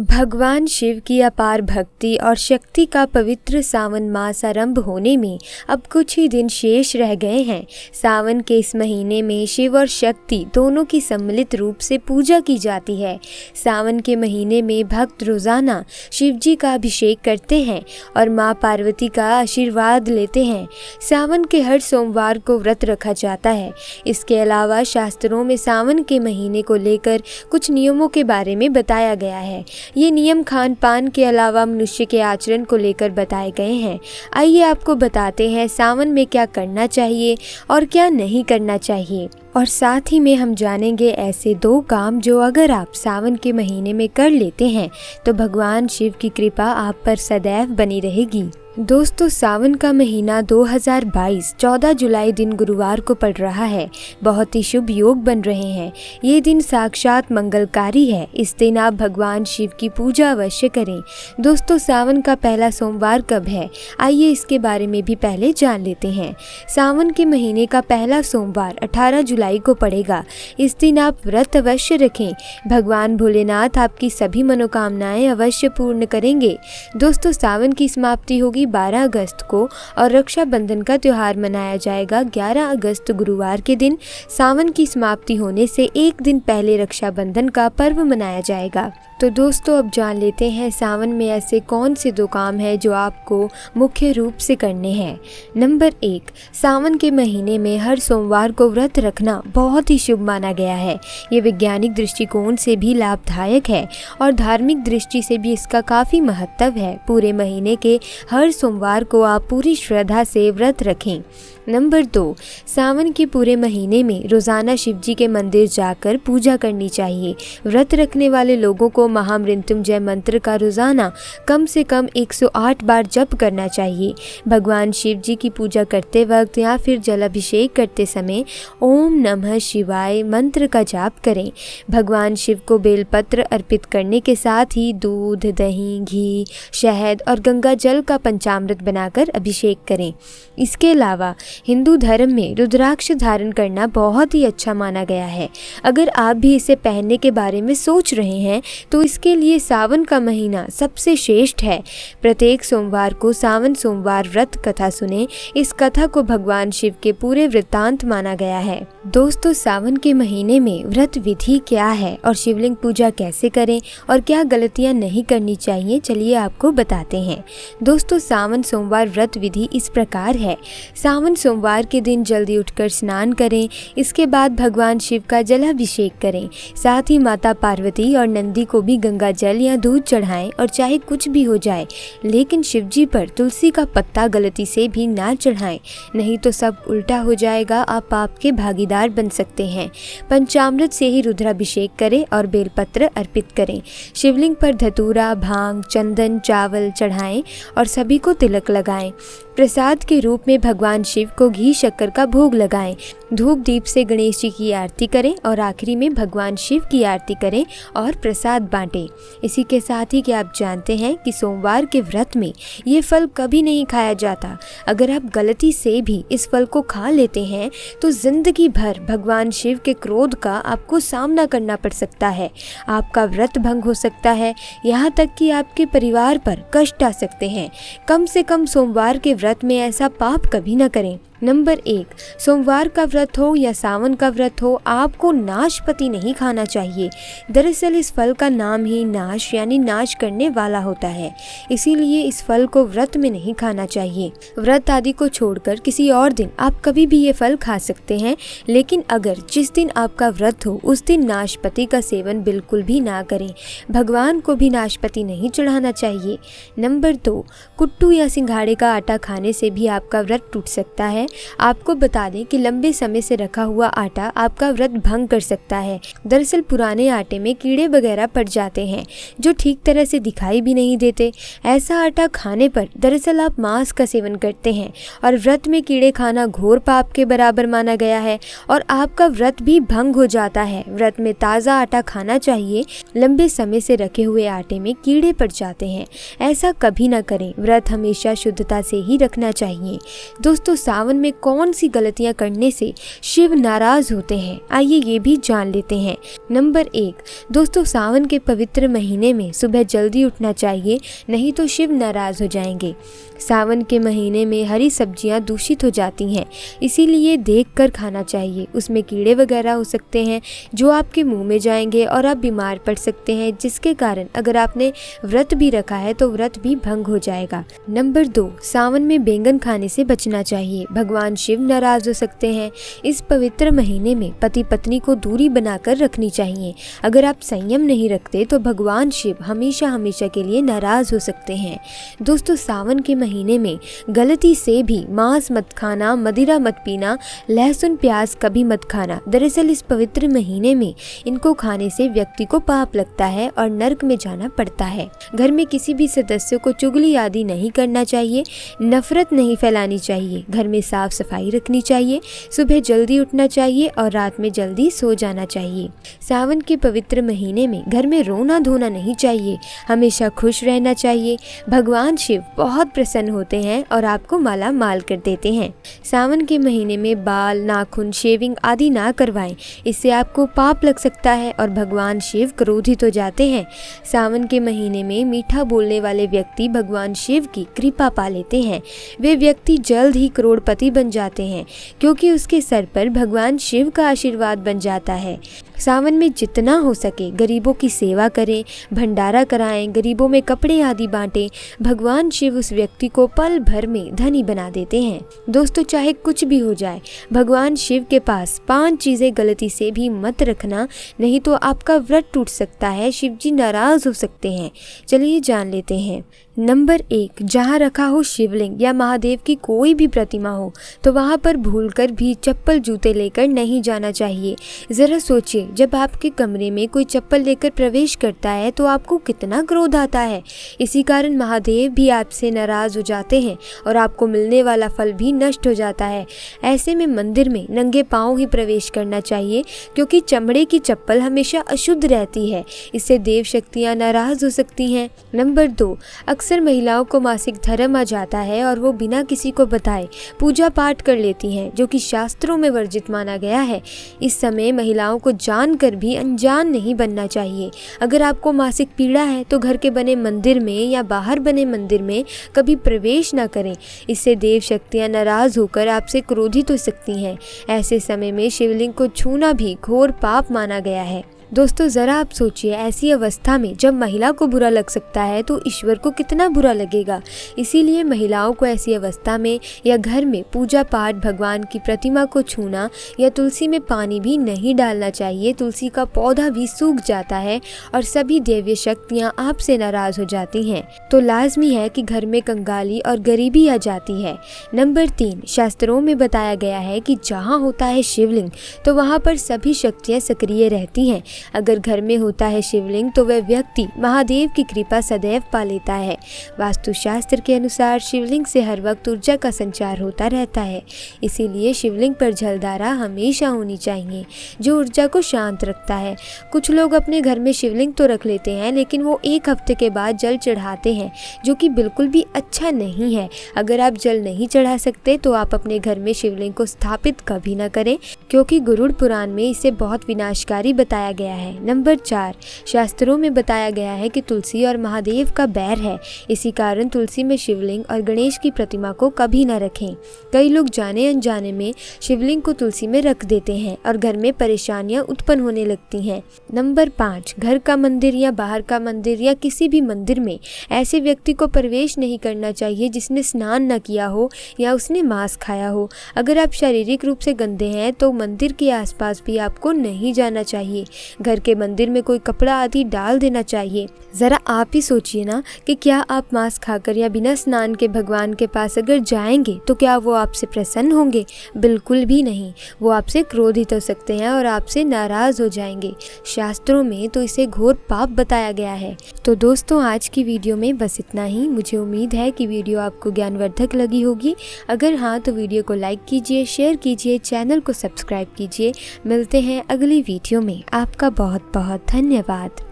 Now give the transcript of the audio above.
भगवान शिव की अपार भक्ति और शक्ति का पवित्र सावन मास आरंभ होने में अब कुछ ही दिन शेष रह गए हैं। सावन के इस महीने में शिव और शक्ति दोनों की सम्मिलित रूप से पूजा की जाती है। सावन के महीने में भक्त रोजाना शिव जी का अभिषेक करते हैं और माँ पार्वती का आशीर्वाद लेते हैं। सावन के हर सोमवार को व्रत रखा जाता है। इसके अलावा शास्त्रों में सावन के महीने को लेकर कुछ नियमों के बारे में बताया गया है। ये नियम खान पान के अलावा मनुष्य के आचरण को लेकर बताए गए हैं। आइए आपको बताते हैं सावन में क्या करना चाहिए और क्या नहीं करना चाहिए, और साथ ही में हम जानेंगे ऐसे 2 काम जो अगर आप सावन के महीने में कर लेते हैं तो भगवान शिव की कृपा आप पर सदैव बनी रहेगी। दोस्तों, सावन का महीना 2022 14 जुलाई दिन गुरुवार को पड़ रहा है। बहुत ही शुभ योग बन रहे हैं। ये दिन साक्षात मंगलकारी है। इस दिन आप भगवान शिव की पूजा अवश्य करें। दोस्तों, सावन का पहला सोमवार कब है, आइए इसके बारे में भी पहले जान लेते हैं। सावन के महीने का पहला सोमवार 18 जुलाई को पड़ेगा। इस दिन आप व्रत अवश्य रखें। भगवान भोलेनाथ आपकी सभी मनोकामनाएं अवश्य पूर्ण करेंगे। दोस्तों, सावन की समाप्ति होगी 12 अगस्त को और रक्षाबंधन का त्योहार मनाया जाएगा 11 अगस्त गुरुवार के दिन। सावन की समाप्ति होने से एक दिन पहले रक्षाबंधन का पर्व मनाया जाएगा। तो दोस्तों, अब जान लेते हैं सावन में ऐसे कौन से 2 काम हैं जो आपको मुख्य रूप से करने हैं। नंबर 1, सावन के महीने में हर सोमवार को व्रत रखना बहुत ही शुभ माना गया है। ये वैज्ञानिक दृष्टिकोण से भी लाभदायक है और धार्मिक दृष्टि से भी इसका काफ़ी महत्व है। पूरे महीने के हर सोमवार को आप पूरी श्रद्धा से व्रत रखें। नंबर 2, सावन के पूरे महीने में रोज़ाना शिव जी के मंदिर जाकर पूजा करनी चाहिए। व्रत रखने वाले लोगों को महामृत्युंजय मंत्र का रोज़ाना कम से कम 108 बार जप करना चाहिए। भगवान शिव जी की पूजा करते वक्त या फिर जलाभिषेक करते समय ओम नमः शिवाय मंत्र का जाप करें। भगवान शिव को बेलपत्र अर्पित करने के साथ ही दूध, दही, घी, शहद और गंगा जल का पंचामृत बनाकर अभिषेक करें। इसके अलावा हिंदू धर्म में रुद्राक्ष धारण करना बहुत ही अच्छा माना गया है। अगर आप भी इसे पहनने के बारे में सोच रहे हैं तो इसके लिए सावन का महीना सबसे श्रेष्ठ है। प्रत्येक सोमवार को सावन सोमवार व्रत कथा सुने। इस कथा को भगवान शिव के पूरे वृत्तांत माना गया है। दोस्तों, सावन के महीने में व्रत विधि क्या है और शिवलिंग पूजा कैसे करें और क्या गलतियां नहीं करनी चाहिए, चलिए आपको बताते हैं। दोस्तों, सावन सोमवार व्रत विधि इस प्रकार है। सावन सोमवार के दिन जल्दी उठकर स्नान करें। इसके बाद भगवान शिव का जलाभिषेक करें। साथ ही माता पार्वती और नंदी को भी गंगा जल या दूध चढ़ाएं और चाहे कुछ भी हो जाए, लेकिन शिव जी पर तुलसी का पत्ता गलती से भी ना चढ़ाएं, नहीं तो सब उल्टा हो जाएगा। आप पाप के भागीदार बन सकते हैं। पंचामृत से ही रुद्राभिषेक करें और बेलपत्र अर्पित करें। शिवलिंग पर धतूरा, भांग, चंदन, चावल चढ़ाएं और सभी को तिलक लगाएं। प्रसाद के रूप में भगवान शिव को घी शक्कर का भोग लगाएं। धूप दीप से गणेश जी की आरती करें और आखिरी में भगवान शिव की आरती करें और प्रसाद बांटें। इसी के साथ ही कि आप जानते हैं कि सोमवार के व्रत में ये फल कभी नहीं खाया जाता। अगर आप गलती से भी इस फल को खा लेते हैं तो जिंदगी भर भगवान शिव के क्रोध का आपको सामना करना पड़ सकता है। आपका व्रत भंग हो सकता है, यहाँ तक कि आपके परिवार पर कष्ट आ सकते हैं। कम से कम सोमवार के व्रत में ऐसा पाप कभी न करें। नंबर 1, सोमवार का व्रत हो या सावन का व्रत हो, आपको नाशपति नहीं खाना चाहिए। दरअसल इस फल का नाम ही नाश यानी नाश करने वाला होता है, इसीलिए इस फल को व्रत में नहीं खाना चाहिए। व्रत आदि को छोड़कर किसी और दिन आप कभी भी ये फल खा सकते हैं, लेकिन अगर जिस दिन आपका व्रत हो उस दिन नाशपति का सेवन बिल्कुल भी ना करें। भगवान को भी नाशपति नहीं चढ़ाना चाहिए। नंबर 2, कुट्टू या सिंघाड़े का आटा खाने से भी आपका व्रत टूट सकता है। आपको बता दें कि लंबे समय से रखा हुआ आटा आपका व्रत भंग कर सकता है। दरअसल पुराने आटे में कीड़े वगैरह पड़ जाते हैं जो ठीक तरह से दिखाई भी नहीं देते। ऐसा आटा खाने पर दरअसल आप मांस का सेवन करते हैं और व्रत में कीड़े खाना घोर पाप के बराबर माना गया है और आपका व्रत भी भंग हो जाता है। व्रत में ताज़ा आटा खाना चाहिए। लंबे समय से रखे हुए आटे में कीड़े पड़ जाते हैं, ऐसा कभी ना करें। व्रत हमेशा शुद्धता से ही रखना चाहिए। दोस्तों, सावन में कौन सी गलतियां करने से शिव नाराज होते हैं, आइए ये भी जान लेते हैं। नंबर 1, दोस्तों सावन के पवित्र महीने में सुबह जल्दी उठना चाहिए, नहीं तो शिव नाराज हो जाएंगे। सावन के महीने में हरी सब्जियां दूषित हो जाती हैं, इसीलिए देखकर खाना चाहिए। उसमें कीड़े वगैरह हो सकते हैं जो आपके मुंह में जाएंगे और आप बीमार पड़ सकते हैं, जिसके कारण अगर आपने व्रत भी रखा है तो व्रत भी भंग हो जाएगा। नंबर 2, सावन में बैंगन खाने से बचना चाहिए, भगवान शिव नाराज हो सकते हैं। इस पवित्र महीने में पति पत्नी को दूरी बनाकर रखनी चाहिए। अगर आप संयम नहीं रखते तो भगवान शिव हमेशा हमेशा के लिए नाराज हो सकते हैं। दोस्तों सावन के महीने में गलती से भी मांस मत खाना, मदिरा मत पीना, लहसुन प्याज कभी मत खाना। दरअसल इस पवित्र महीने में इनको खाने से व्यक्ति को पाप लगता है और नर्क में जाना पड़ता है। घर में किसी भी सदस्य को चुगली आदि नहीं करना चाहिए, नफरत नहीं फैलानी चाहिए, घर में साफ सफाई रखनी चाहिए, सुबह जल्दी उठना चाहिए और रात में जल्दी सो जाना चाहिए। सावन के पवित्र महीने में घर में रोना धोना नहीं चाहिए, हमेशा खुश रहना चाहिए। भगवान शिव बहुत प्रसन्न होते हैं और आपको माला माल कर देते हैं। सावन के महीने में बाल, नाखून, शेविंग आदि ना करवाएं, इससे आपको पाप लग सकता है और भगवान शिव क्रोधित हो जाते हैं। सावन के महीने में मीठा बोलने वाले व्यक्ति भगवान शिव की कृपा पा लेते हैं। वे व्यक्ति जल्द ही करोड़पति बन जाते हैं क्योंकि उसके सर पर भगवान शिव का आशीर्वाद बन जाता है। सावन में जितना हो सके गरीबों की सेवा करें, भंडारा कराएं, गरीबों में कपड़े आदि बांटें। भगवान शिव उस व्यक्ति को पल भर में धनी बना देते हैं। दोस्तों चाहे कुछ भी हो जाए, भगवान शिव के पास 5 चीजें गलती से भी मत रखना, नहीं तो आपका व्रत टूट सकता है, शिव जी नाराज हो सकते हैं। चलिए जान लेते हैं। नंबर 1, जहाँ रखा हो शिवलिंग या महादेव की कोई भी प्रतिमा हो तो वहाँ पर भूलकर भी चप्पल जूते लेकर नहीं जाना चाहिए। ज़रा सोचिए, जब आपके कमरे में कोई चप्पल लेकर प्रवेश करता है तो आपको कितना क्रोध आता है। इसी कारण महादेव भी आपसे नाराज़ हो जाते हैं और आपको मिलने वाला फल भी नष्ट हो जाता है। ऐसे में मंदिर में नंगे पाँव ही प्रवेश करना चाहिए क्योंकि चमड़े की चप्पल हमेशा अशुद्ध रहती है, इससे देव शक्तियाँ नाराज़ हो सकती हैं। नंबर 2, अक्सर महिलाओं को मासिक धर्म आ जाता है और वो बिना किसी को बताए पूजा पाठ कर लेती हैं, जो कि शास्त्रों में वर्जित माना गया है। इस समय महिलाओं को जानकर भी अनजान नहीं बनना चाहिए। अगर आपको मासिक पीड़ा है तो घर के बने मंदिर में या बाहर बने मंदिर में कभी प्रवेश न करें, इससे देव शक्तियाँ नाराज होकर आपसे क्रोधित हो सकती हैं। ऐसे समय में शिवलिंग को छूना भी घोर पाप माना गया है। दोस्तों ज़रा आप सोचिए, ऐसी अवस्था में जब महिला को बुरा लग सकता है तो ईश्वर को कितना बुरा लगेगा। इसीलिए महिलाओं को ऐसी अवस्था में या घर में पूजा पाठ, भगवान की प्रतिमा को छूना या तुलसी में पानी भी नहीं डालना चाहिए। तुलसी का पौधा भी सूख जाता है और सभी दैवीय शक्तियाँ आपसे नाराज हो जाती हैं, तो लाजमी है कि घर में कंगाली और गरीबी आ जाती है। नंबर 3, शास्त्रों में बताया गया है कि जहाँ होता है शिवलिंग तो वहाँ पर सभी शक्तियाँ सक्रिय रहती हैं। अगर घर में होता है शिवलिंग तो वह व्यक्ति महादेव की कृपा सदैव पा लेता है। वास्तुशास्त्र के अनुसार शिवलिंग से हर वक्त ऊर्जा का संचार होता रहता है, इसीलिए शिवलिंग पर जलधारा हमेशा होनी चाहिए जो ऊर्जा को शांत रखता है। कुछ लोग अपने घर में शिवलिंग तो रख लेते हैं लेकिन वो 1 हफ्ते के बाद जल चढ़ाते हैं, जो कि बिल्कुल भी अच्छा नहीं है। अगर आप जल नहीं चढ़ा सकते तो आप अपने घर में शिवलिंग को स्थापित कभी न करें, क्योंकि गरुड़ पुराण में इसे बहुत विनाशकारी बताया गया है। नंबर 4, शास्त्रों में बताया गया है कि तुलसी और महादेव का बैर है, इसी कारण तुलसी में शिवलिंग और गणेश की प्रतिमा को कभी न रखें। कई लोग जाने अनजाने में शिवलिंग को तुलसी में रख देते हैं और घर में परेशानियां उत्पन्न होने लगती हैं। नंबर 5, घर का मंदिर या बाहर का मंदिर या किसी भी मंदिर में ऐसे व्यक्ति को प्रवेश नहीं करना चाहिए जिसने स्नान न किया हो या उसने मांस खाया हो। अगर आप शारीरिक रूप से गंदे हैं तो मंदिर के आसपास भी आपको नहीं जाना चाहिए। घर के मंदिर में कोई कपड़ा आदि डाल देना चाहिए। ज़रा आप ही सोचिए ना कि क्या आप मांस खाकर या बिना स्नान के भगवान के पास अगर जाएंगे तो क्या वो आपसे प्रसन्न होंगे? बिल्कुल भी नहीं, वो आपसे क्रोधित हो सकते हैं और आपसे नाराज़ हो जाएंगे। शास्त्रों में तो इसे घोर पाप बताया गया है। तो दोस्तों आज की वीडियो में बस इतना ही। मुझे उम्मीद है कि वीडियो आपको ज्ञानवर्धक लगी होगी। अगर हाँ तो वीडियो को लाइक कीजिए, शेयर कीजिए, चैनल को सब्सक्राइब कीजिए। मिलते हैं अगली वीडियो में। आपका बहुत बहुत धन्यवाद।